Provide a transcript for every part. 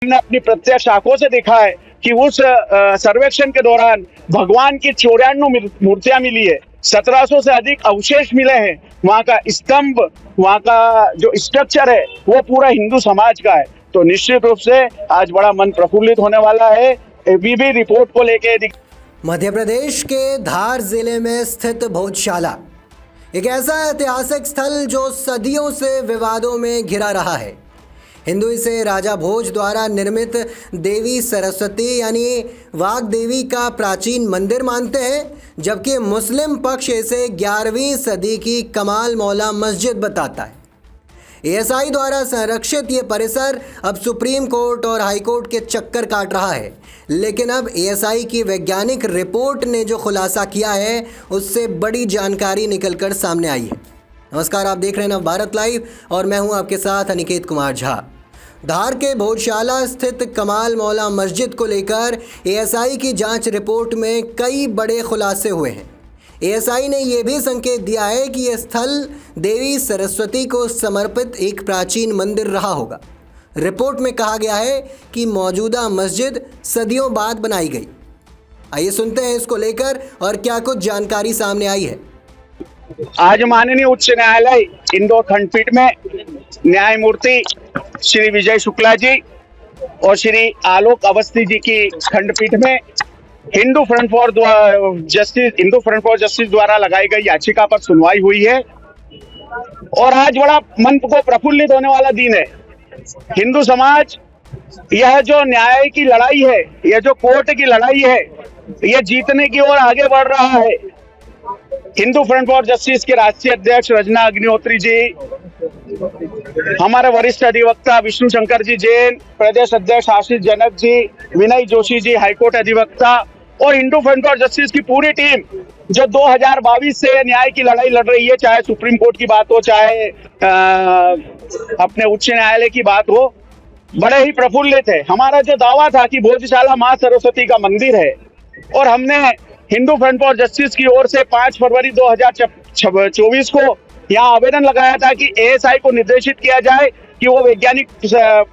हमने अपनी प्रत्यक्ष आंखों से देखा है कि उस सर्वेक्षण के दौरान भगवान की 94 मूर्तियां मिली है, 1700 से अधिक अवशेष मिले हैं। वहाँ का स्तंभ, वहाँ का जो स्ट्रक्चर है वो पूरा हिंदू समाज का है। तो निश्चित रूप से आज बड़ा मन प्रफुल्लित होने वाला है एबीपी रिपोर्ट को लेके। मध्य प्रदेश के धार जिले में स्थित भोजशाला एक ऐसा ऐतिहासिक स्थल जो सदियों से विवादों में घिरा रहा है। हिंदू इसे राजा भोज द्वारा निर्मित देवी सरस्वती यानी वाग देवी का प्राचीन मंदिर मानते हैं, जबकि मुस्लिम पक्ष इसे 11वीं सदी की कमाल मौला मस्जिद बताता है। एएसआई द्वारा संरक्षित ये परिसर अब सुप्रीम कोर्ट और हाई कोर्ट के चक्कर काट रहा है, लेकिन अब एएसआई की वैज्ञानिक रिपोर्ट ने जो खुलासा किया है उससे बड़ी जानकारी निकलकर सामने आई है। नमस्कार, आप देख रहे हैं नवभारत लाइव और मैं हूं आपके साथ अनिकेत कुमार झा। धार के भोजशाला स्थित कमाल मौला मस्जिद को लेकर एएसआई की जांच रिपोर्ट में कई बड़े खुलासे हुए हैं। एएसआई ने यह भी संकेत दिया है कि यह स्थल देवी सरस्वती को समर्पित एक प्राचीन मंदिर रहा होगा। रिपोर्ट में कहा गया है कि मौजूदा मस्जिद सदियों बाद बनाई गई। आइए सुनते हैं इसको लेकर और क्या कुछ जानकारी सामने आई है। आज माननीय उच्च न्यायालय इंदौर खंडपीठ में न्यायमूर्ति श्री विजय शुक्ला जी और श्री आलोक अवस्थी जी की खंडपीठ में हिंदू फ्रंट फॉर जस्टिस द्वारा लगाई गई याचिका पर सुनवाई हुई है। और आज बड़ा मन को प्रफुल्लित होने वाला दिन है। हिंदू समाज यह जो न्याय की लड़ाई है, यह जो कोर्ट की लड़ाई है, यह जीतने की ओर आगे बढ़ रहा है। हिंदू फ्रंट फॉर जस्टिस के राष्ट्रीय अध्यक्ष रजना अग्निहोत्री जी, हमारे वरिष्ठ अधिवक्ता विष्णु शंकर जी जैन, प्रदेश अध्यक्ष आशीष जनक जी, विनय जोशी जी हाईकोर्ट अधिवक्ता और हिंदू फ्रंट फॉर जस्टिस की पूरी टीम जो 2022 से न्याय की लड़ाई लड़ रही है, चाहे सुप्रीम कोर्ट की बात हो, चाहे अपने उच्च न्यायालय की बात हो, बड़े ही प्रफुल्लित है। हमारा जो दावा था कि भोजशाला मां सरस्वती का मंदिर है और हमने हिंदू फ्रंट फॉर जस्टिस की ओर से 5 फरवरी 2024 को यहाँ आवेदन लगाया था कि एएसआई को निर्देशित किया जाए कि वो वैज्ञानिक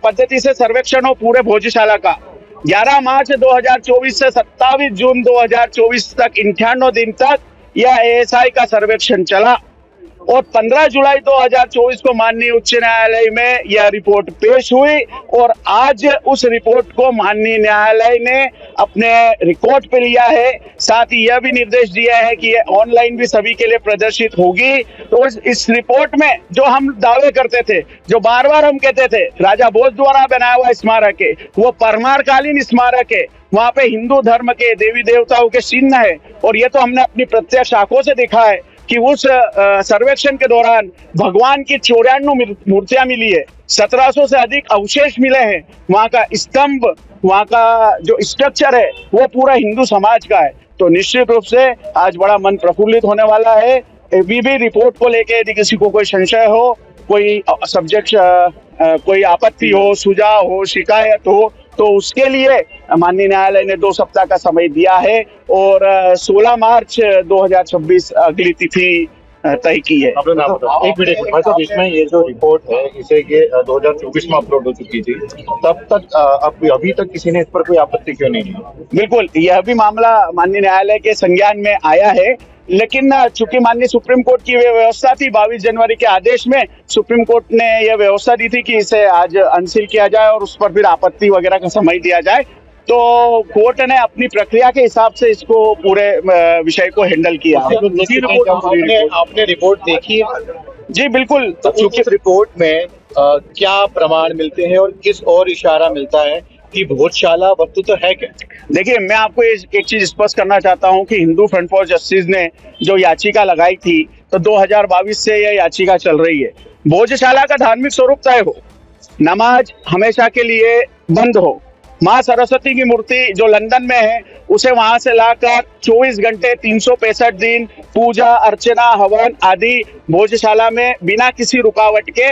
पद्धति से सर्वेक्षण हो पूरे भोजशाला का। 11 मार्च 2024 से 27 जून 2024 तक 58 दिन तक यह एएसआई का सर्वेक्षण चला और 15 जुलाई 2024 को माननीय उच्च न्यायालय में यह रिपोर्ट पेश हुई और आज उस रिपोर्ट को माननीय न्यायालय ने अपने रिकॉर्ड पे लिया है। साथ ही यह भी निर्देश दिया है कि यह ऑनलाइन भी सभी के लिए प्रदर्शित होगी। तो इस रिपोर्ट में जो हम दावे करते थे, जो बार बार हम कहते थे राजा भोज द्वारा बनाया हुआ स्मारक है, वो परमारकालीन स्मारक है, वहां पे हिंदू धर्म के देवी देवताओं के चिन्ह है। और ये तो हमने अपनी प्रत्यक्ष आंखों से देखा है कि उस सर्वेक्षण के दौरान भगवान की 94 मूर्तियां मिली है, 1700 से अधिक अवशेष मिले हैं। वहाँ का स्तंभ, वहाँ का जो स्ट्रक्चर है वो पूरा हिंदू समाज का है। तो निश्चित रूप से आज बड़ा मन प्रफुल्लित होने वाला है एबीपी रिपोर्ट को लेके। यदि किसी को कोई संशय हो, कोई सब्जेक्ट, कोई आपत्ति हो, सुझाव हो, शिकायत हो, तो उसके लिए माननीय न्यायालय ने 2 सप्ताह का समय दिया है और 16 मार्च 2026 अगली तिथि तय की है। एक मिनट भाई साहब, इसमें ये जो रिपोर्ट है इसे ये 2024 में अपलोड हो चुकी थी, तब तक अभी तक किसी ने इस पर कोई आपत्ति क्यों नहीं की? बिल्कुल, यह भी मामला माननीय न्यायालय के संज्ञान में आया है, लेकिन चूंकि माननीय सुप्रीम कोर्ट की व्यवस्था थी, 22 जनवरी के आदेश में सुप्रीम कोर्ट ने यह व्यवस्था दी थी कि इसे आज अनसील किया जाए और उस पर फिर आपत्ति वगैरह का समय दिया जाए। तो कोर्ट ने अपनी प्रक्रिया के हिसाब से इसको पूरे विषय को हैंडल किया। आपने रिपोर्ट देखी है? जी बिल्कुल। तो इस रिपोर्ट में क्या प्रमाण मिलते हैं और किस और इशारा मिलता है कि भोजशाला वस्तु तो है क्या? देखिए, मैं आपको एक चीज स्पष्ट करना चाहता हूं कि हिंदू फ्रंट फॉर जस्टिस ने जो याचिका लगाई थी, तो 2022 से यह याचिका चल रही है। भोजशाला का धार्मिक स्वरूप तय हो, नमाज हमेशा के लिए बंद हो, माँ सरस्वती की मूर्ति जो लंदन में है उसे वहां से लाकर 24 घंटे 365 दिन पूजा अर्चना हवन आदि भोजशाला में बिना किसी रुकावट के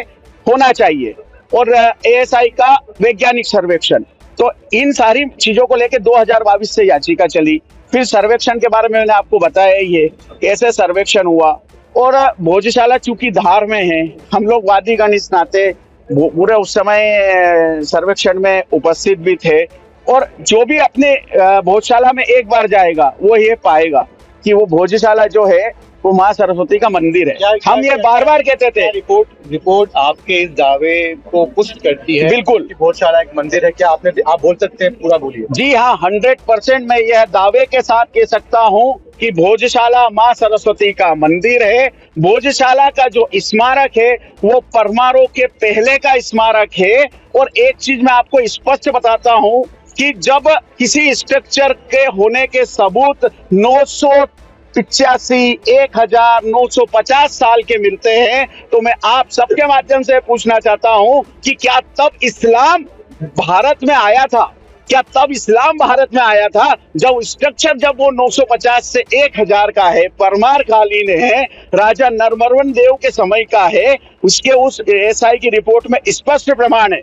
होना चाहिए। और एएसआई का वैज्ञानिक सर्वेक्षण, तो इन सारी चीजों को लेकर 2022 से याचिका चली। फिर सर्वेक्षण के बारे में मैंने आपको बताया ही है कैसे सर्वेक्षण हुआ। और भोजशाला चूंकि धार में है, हम लोग वादीगण इस नाते पूरे उस समय सर्वेक्षण में उपस्थित भी थे। और जो भी अपने भोजशाला में एक बार जाएगा वो ये पाएगा कि वो भोजशाला जो है वो माँ सरस्वती का मंदिर है। हम ये बार बार कहते थे। रिपोर्ट आपके इस दावे को पुष्ट करती है बिल्कुल। कि भोजशाला एक मंदिर है। क्या आप बोल सकते हैं, पूरा बोलिए। जी हाँ, 100% मैं यह दावे के साथ कह सकता हूँ कि भोजशाला माँ सरस्वती का मंदिर है। भोजशाला का जो स्मारक है वो परमारों के पहले का स्मारक है। और एक चीज मैं आपको स्पष्ट बताता हूँ कि जब किसी स्ट्रक्चर के होने के सबूत 985, 1950 साल के मिलते हैं तो मैं आप सबके माध्यम से पूछना चाहता हूं कि क्या तब इस्लाम भारत में आया था? क्या तब इस्लाम भारत में आया था? जब वो 950 से 1000 का है, परमार कालीन है, राजा नरमर्वन देव के समय का है, उसके उस एएसआई की रिपोर्ट में स्पष्ट प्रमाण है।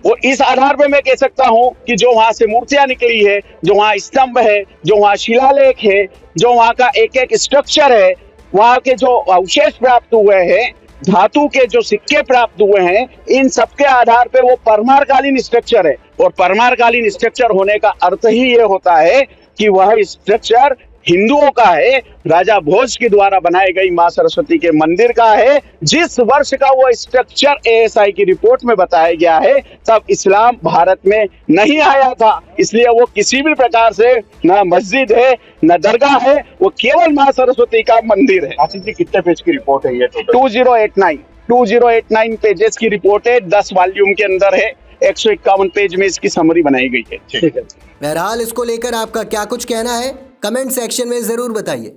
वो इस आधार पे मैं कह सकता हूं कि जो वहां से मूर्तियां निकली है, जो वहां स्तंभ है, जो वहां शिलालेख है, जो वहां का एक एक स्ट्रक्चर है, वहां के जो अवशेष प्राप्त हुए हैं, धातु के जो सिक्के प्राप्त हुए हैं, इन सबके आधार पे वो परमारकालीन स्ट्रक्चर है। और परमारकालीन स्ट्रक्चर होने का अर्थ ही ये होता है कि वह स्ट्रक्चर हिंदुओं का है, राजा भोज के द्वारा बनाई गई मां सरस्वती के मंदिर का है। जिस वर्ष का वो स्ट्रक्चर एएसआई की रिपोर्ट में बताया गया है तब इस्लाम भारत में नहीं आया था, इसलिए वो किसी भी प्रकार से न मस्जिद है न दरगाह है, वो केवल मां सरस्वती का मंदिर है। आशीष जी, कितने पेज की रिपोर्ट है ये? 2089 पेजेस की रिपोर्ट है, 10 वॉल्यूम के अंदर है, 151 पेज में इसकी समरी बनाई गई है। ठीक है। बहरहाल इसको लेकर आपका क्या कुछ कहना है, कमेंट सेक्शन में जरूर बताइए।